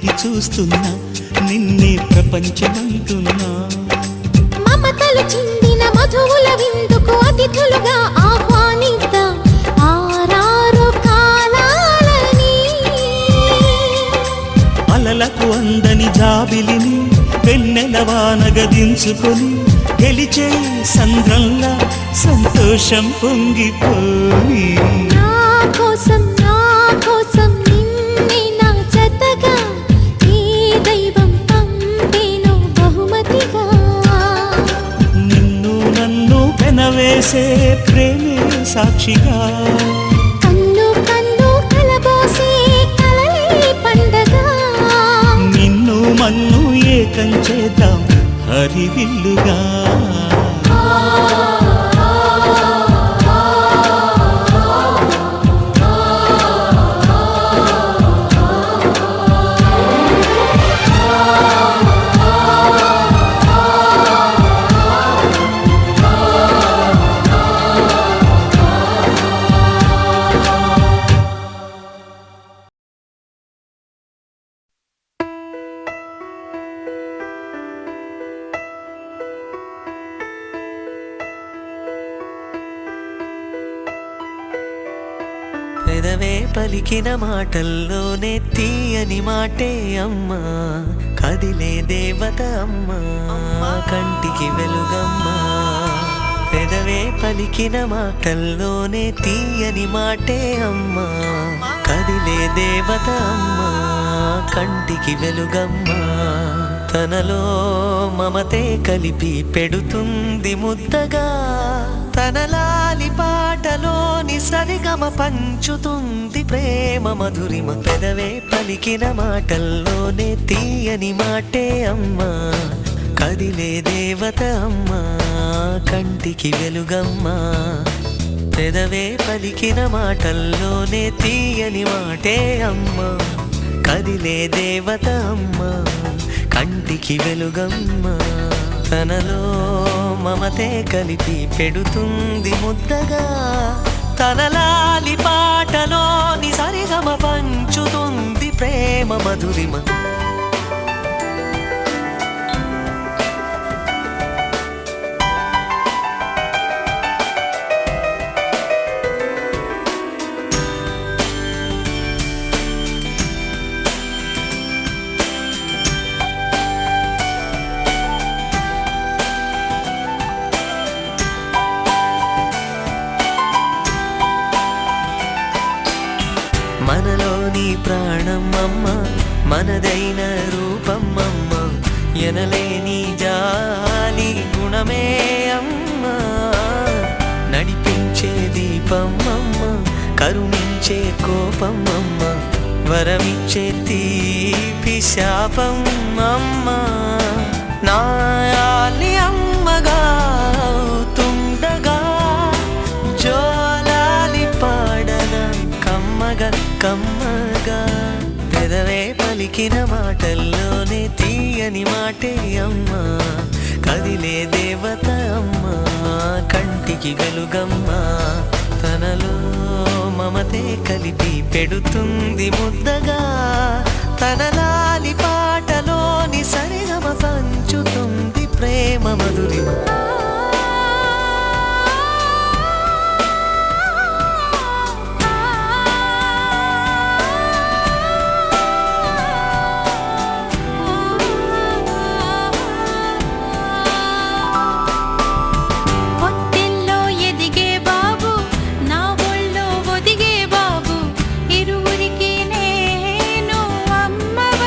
తొంగి చూస్తున్నా, నిన్నే ప్రపంచమంటున్నా. మమతలు చిందిన మధువుల విందుకు అతిథులుగా ఆహ్వానిద్దాం ఆరారు కాలాలని. అలలకు అందని జాబిలిని వెన్నెల వానగదించుకొని గెలిచే సంద్రంలా సంతోషం పొంగిపోయి. నా కోసం నిన్నే నా జతగా ఈ దైవం పంపేను బహుమతిగా. నిన్ను నన్ను పెనవేసే ప్రేమే సాక్షిగా, కన్ను కన్ను కలబోసే కలలే పండగ. నిన్ను మన్ను ఏకం చేద్దాం హరివిల్లుగా. పెదవే పలికిన మాటల్లోనే తీయని మాటే అమ్మా, కదిలే దేవత అమ్మా, కంటికి వెలుగమ్మా. పెదవే పలికిన మాటల్లోనే తీయని మాటే అమ్మా, కదిలే దేవత అమ్మా, కంటికి వెలుగమ్మా. తనలో మమతే కలిపి పెడుతుంది ముద్దగా, తనలాలి పాటలోని సరిగమ పంచుతుంది ప్రేమ మధురిమ. పెదవే పలికిన మాటల్లోనే తీయని మాటే అమ్మా, కదిలే దేవత అమ్మా, కంటికి వెలుగమ్మా. పెదవే పలికిన మాటల్లోనే తీయని మాటే అమ్మా, కదిలే దేవత అమ్మా, కంటికి వెలుగమ్మా. తనలో మమతే కలిపి పెడుతుంది ముద్దగా, తనలాలి పాటలోని సరిగమ పంచుతుంది ప్రేమ మధురిమ. మనలోని ప్రాణం అమ్మ, మనదైన రూపం అమ్మ, ఎనలేని జాలి గుణమే అమ్మ. నడిపించే దీపం అమ్మ, కరుణించే కోపం అమ్మ, వరమిచ్చే తీపి శాపం అమ్మ. నాయాలి అమ్మగా అవుతుండగా, జోలాలి పాడన కమ్మగా కమ్మగా. పెదవే పలికిన మాటల్లోనే తీయని మాటే అమ్మా, కదిలే దేవత అమ్మా, కంటికి వెలుగమ్మా. తనలో మమతే కలిపి పెడుతుంది ముద్దగా, తనలాలి పాటలోని సరిగమ పంచుతుంది ప్రేమ మధురిమ. ఇరువురికి నేను అమ్మవ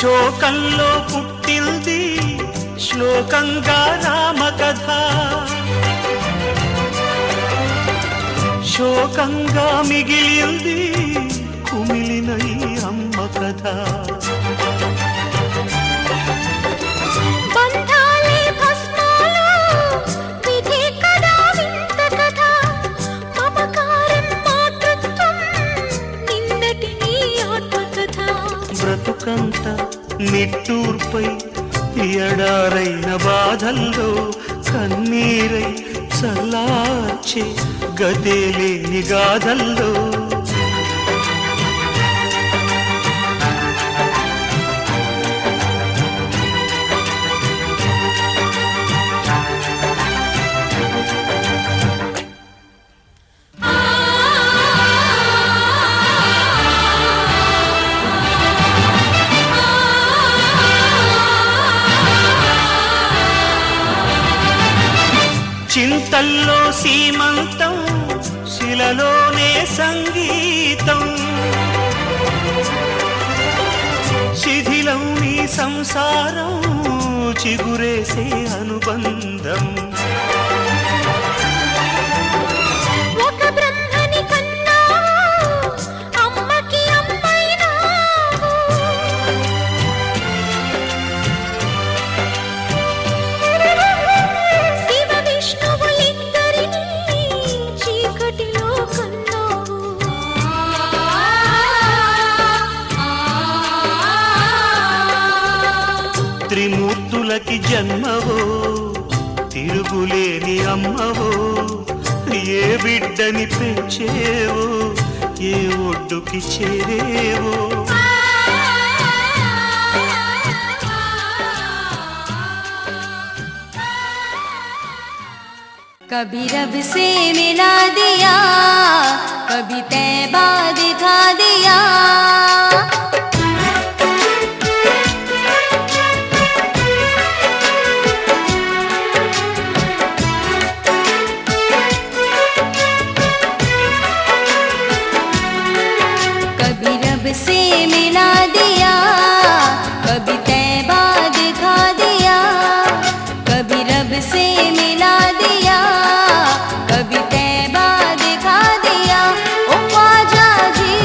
శోకంలో పుట్టింది శ్లోకంగా రామకథ, శోకంగా మిగిలింది కుమిలిన ఈ అమ్మ కథ. బంధాలే భస్మాలు విధి కదా వింత కథ, మమకారం మాతృత్వం నిన్నటి నీ ఆత్మకథ. బ్రతుకంత నిట్టూర్పై ఎడారైన బాధల్లో కన్నీరై చల్లార్చే గదేలేని గాథల్లో చింతల్లో సీమంతం శిలలోనే సంగీతం, శిథిలం నీ సంసారం చిగురేసే అనుబంధం. ఒక బ్రహ్మని కన్నా అమ్మకి అమ్మైనా, శివ విష్ణువులిద్దరినీ చీకటిలో కన్నావు. త్రిమూర్తులకి జన్మవో తిరుగులేని అమ్మవో, ఏ బిడ్డని పెంచేవో ఏ ఒడ్డుకి చేరేవో. कभी रब से मिला दिया, कभी तैबा दिखा दिया। कभी रब से मिला दिया, कभी तैबा दिखा दिया, कभी रब से मिला दिया, कभी तैबा दिखा दिया। ओ ख्वाजा जी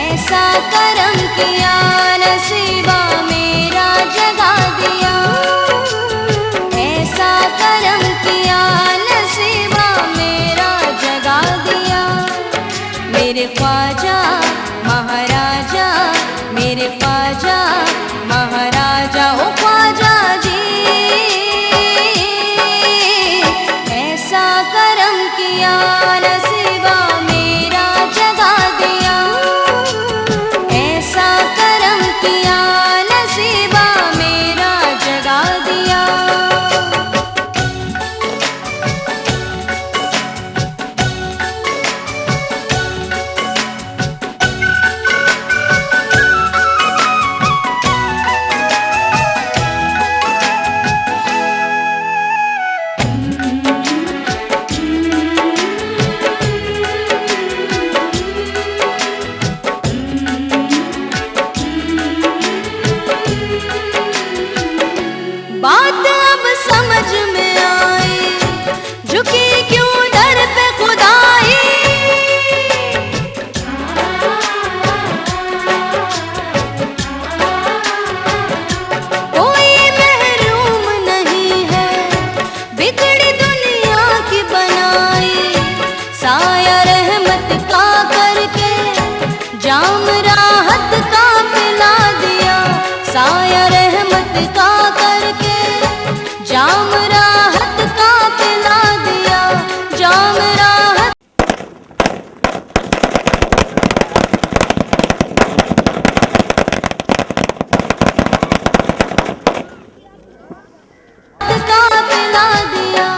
ऐसा करम किया, नसीबा मेरा जगा दिया, ऐसा करम किया, नसीबा मेरा जगा दिया। मेरे ख्वाजा महाराजा, मेरे ख्वाजा महाराजा, ओ ख्वाजा जी ऐसा करम किया, नसीबा मेरा जगा दिया, ऐसा करम किया, नसीबा मेरा जगा दिया। बात अब समझ में आई, झुकी क्यों दर पे खुदाई। कोई महरूम नहीं है बिगड़ी दुनिया की बनाई, साया रहमत का करके जाम राहत का पिला दिया, साया रहमत का करके जाम राहत का पिला दिया, जाम राहत का पिला दिया।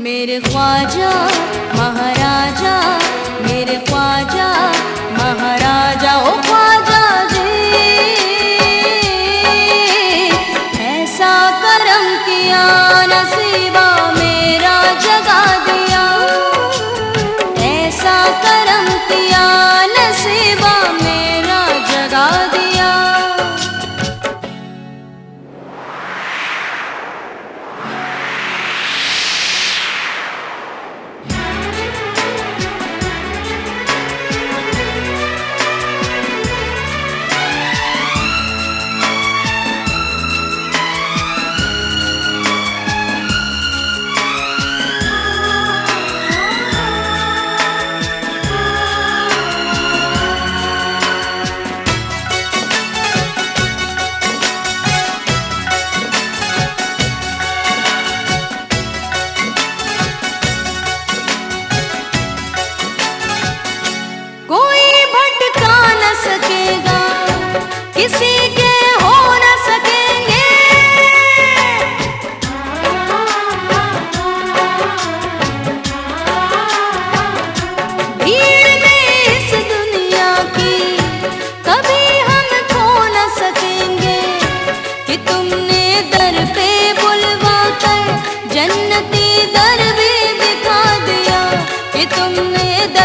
मेरे ख्वाजा महाराजा, मेरे ख्वाजा महाराजा, ओ ख्वाजा जी ऐसा करम किया, नसीबा मेरा जगा दिया, ऐसा करम किया,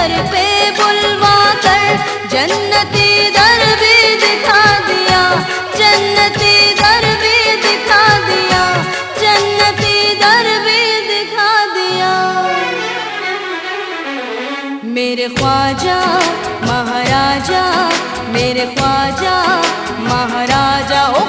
दर पे बुलवा कर जन्नती दर भी दिखा दिया, जन्नती दर भी दिखा दिया, जन्नती दर भी दिखा दिया। मेरे ख्वाजा महाराजा, मेरे ख्वाजा महाराजा, ओ